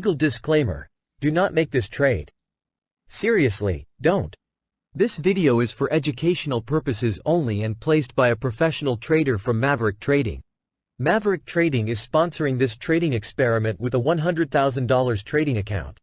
Legal disclaimer: do not make this trade. Seriously, don't. This video is for educational purposes only and placed by a professional trader from Maverick Trading. Maverick Trading is sponsoring this trading experiment with a $100,000 trading account.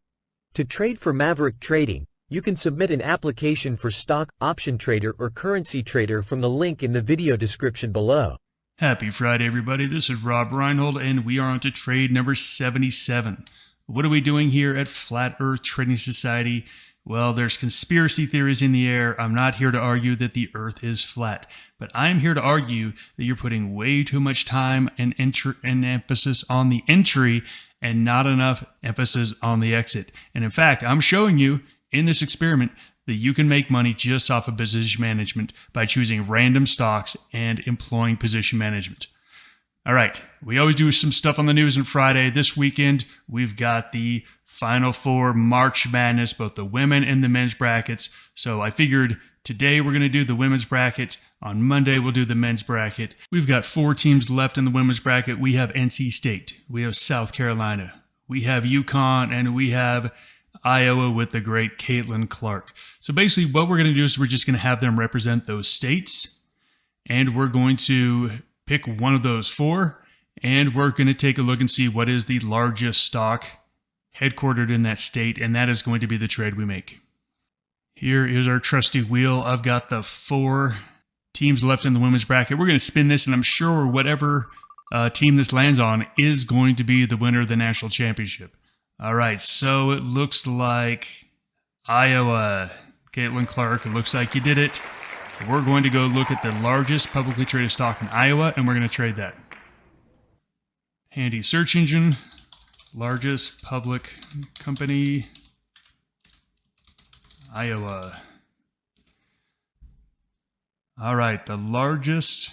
To trade for Maverick Trading, you can submit an application for stock, option trader or currency trader from the link in the video description below. Happy Friday, everybody. This is Rob Reinhold, and we are on to trade number 77. What are we doing here at Flat Earth Trading Society? Well, there's conspiracy theories in the air. I'm not here to argue that the earth is flat, but I'm here to argue that you're putting way too much time and emphasis on the entry and not enough emphasis on the exit. And in fact, I'm showing you in this experiment that you can make money just off of position management by choosing random stocks and employing position management. All right, we always do some stuff on the news on Friday. This weekend, we've got the Final Four March Madness, both the women and the men's brackets. So I figured today we're going to do the women's bracket. On Monday, we'll do the men's bracket. We've got 4 teams left in the women's bracket. We have NC State, we have South Carolina, we have UConn, and we have Iowa with the great Caitlin Clark. So basically what we're going to do is we're just going to have them represent those states, and we're going to pick one of those 4, and we're going to take a look and see what is the largest stock headquartered in that state, and that is going to be the trade we make. Here is our trusty wheel. I've got the 4 teams left in the women's bracket. We're going to spin this, and I'm sure whatever team this lands on is going to be the winner of the national championship. All right, so it looks like Iowa. Caitlin Clark, it looks like you did it. We're going to go look at the largest publicly traded stock in Iowa, and we're going to trade that. Handy search engine. Largest public company, Iowa. All right, the largest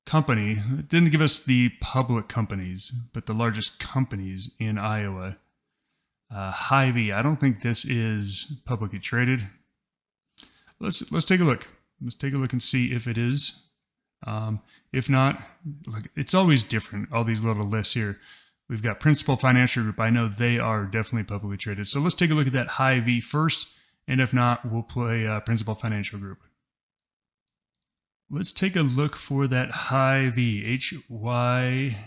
company. It didn't give us the public companies, but the largest companies in Iowa. Hy-Vee. I don't think this is publicly traded. Let's take a look. Let's take a look and see if it is. If not, look, it's always different. All these little lists here. We've got Principal Financial Group. I know they are definitely publicly traded. So let's take a look at that Hy-Vee first, and if not, we'll play Principal Financial Group. Let's take a look for that Hy-Vee. H-Y-V-E-E.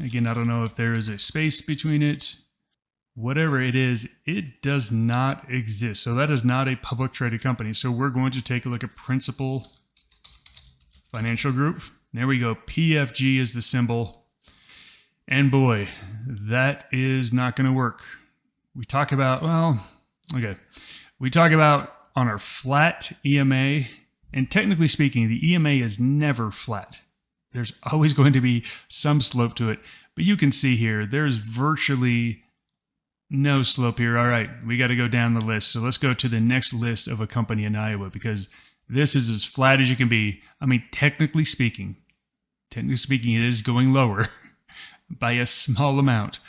Again, I don't know if there is a space between it. Whatever it is, it does not exist. So that is not a public traded company. So we're going to take a look at Principal Financial Group. There we go. PFG is the symbol. And boy, that is not going to work. We talk about, well, okay. We talk about on our flat EMA, and technically speaking, the EMA is never flat. There's always going to be some slope to it. But you can see here, there's virtually no slope here. All right, we got to go down the list. So let's go to the next list of a company in Iowa, because this is as flat as you can be. I mean, technically speaking, it is going lower by a small amount.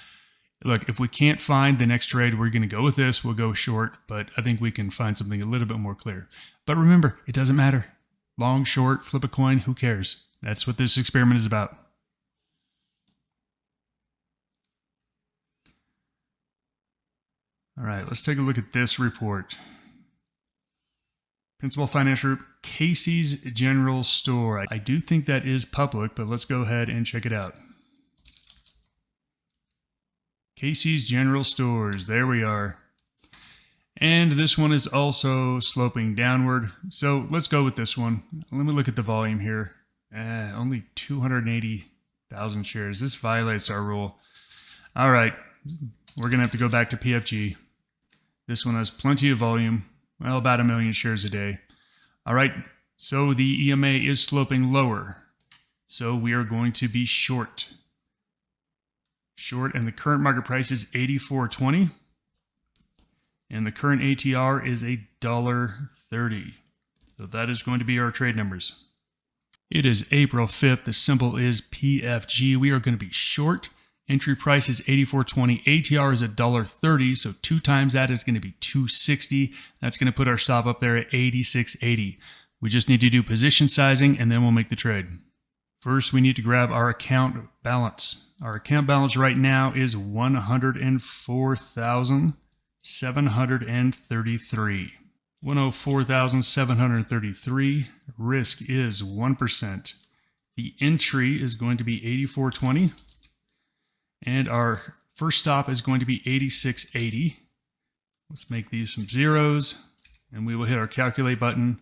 Look, if we can't find the next trade, we're going to go with this. We'll go short, but I think we can find something a little bit more clear. But remember, it doesn't matter. Long, short, flip a coin, who cares? That's what this experiment is about. All right, let's take a look at this report. Principal Financial Group, Casey's General Store. I do think that is public, but let's go ahead and check it out. Casey's General Stores, there we are. And this one is also sloping downward. So let's go with this one. Let me look at the volume here. Only 280,000 shares. This violates our rule. All right, we're going to have to go back to PFG. This one has plenty of volume. Well, about 1 million shares a day. All right, so the EMA is sloping lower. So we are going to be short. Short, and the current market price is $84.20. And the current ATR is $1.30. So that is going to be our trade numbers. It is April 5th. The symbol is PFG. We are going to be short. Entry price is $84.20. ATR is $1.30, so 2 times that is going to be $2.60. That's going to put our stop up there at $86.80. We just need to do position sizing, and then we'll make the trade. First, we need to grab our account balance. Our account balance right now is $104,733. 104,733. Risk is 1%. The entry is going to be 84.20. And our first stop is going to be 86.80. Let's make these some zeros. And we will hit our calculate button.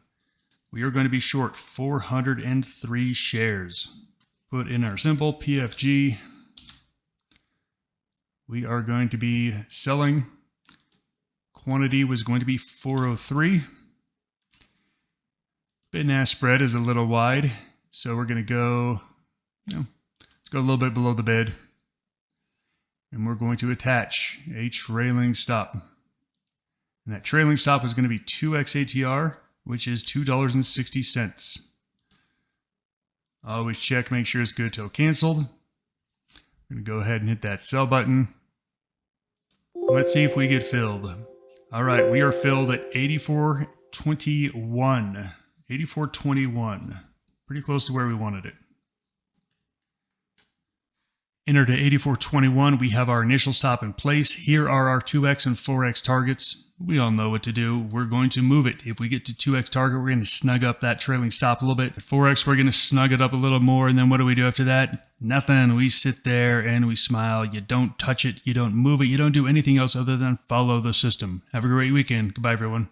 We are going to be short 403 shares. Put in our symbol, PFG. We are going to be selling. Quantity was going to be 403. Bid and ask spread is a little wide, so we're going to go, let's go a little bit below the bid. And we're going to attach a trailing stop. And that trailing stop is going to be 2x ATR, which is $2.60. Always check, make sure it's good till canceled. I'm going to go ahead and hit that sell button. Let's see if we get filled. All right, we are filled at 84.21. 84.21. Pretty close to where we wanted it. Entered at 84.21, we have our initial stop in place. Here are our 2x and 4x targets. We all know what to do. We're going to move it. If we get to 2x target, we're going to snug up that trailing stop a little bit. At 4x, we're going to snug it up a little more. And then what do we do after that? Nothing. We sit there and we smile. You don't touch it. You don't move it. You don't do anything else other than follow the system. Have a great weekend. Goodbye, everyone.